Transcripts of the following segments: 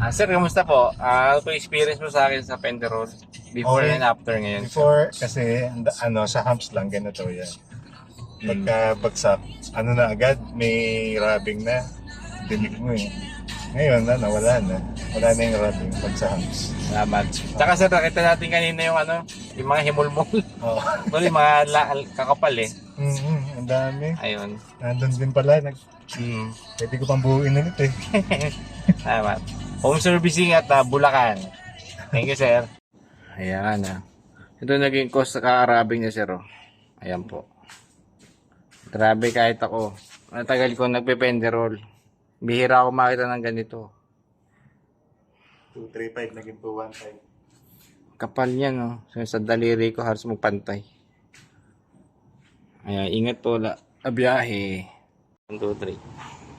Sir, kamusta po? Ano po yung experience mo sa akin sa Penderol? Before Okay. and after ngayon? Before, kasi sa humps lang, ganito yan. Pagka bagsak, ano na agad, may rubbing na. Dinig mo eh. Ngayon, wala na. Wala na yung rubbing pag sa humps. Salamat. Tsaka sir, nakita natin kanina yung mga himulmol. Oo. Well, yung mga kakapal eh. Ang dami. Ayun. Nandun din pala. Pwede ko pang buuin ulit eh. Salamat. Home servicing at Bulacan. Thank you, sir. Ayan Ito naging cost sa kaarabing niya, sir. Oh. Ayan po. Grabe kahit ako. Matagal ko nagpe-penderol. Bihira ako makita ng ganito. 235 naging 215. Kapal niya, no? Sa daliri ko halos magpantay. Ayan, ingat po biyahe. 1, 2, 3.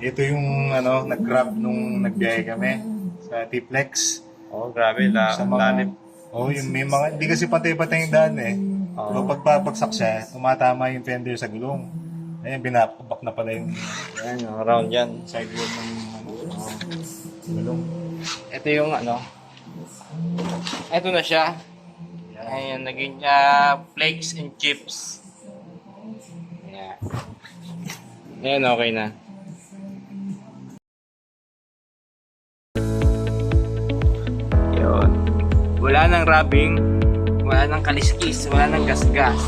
Ito yung nag-grab nung nagbiyahe kami sa T-Flex. Oh, grabe. Sa mga, yung may mga, hindi kasi patay-patay yung daan eh. So pagpapagsak siya, tumatama yung fender sa gulong. Ayan, binabak na pala yung Ayan, around yan. sidewall ng gulong. Ito yung ito na siya. Ayan, naging flakes and chips. Ayan. Ayan, okay na. Yun. Wala nang rubbing, wala nang kaliskis, wala nang gasgas.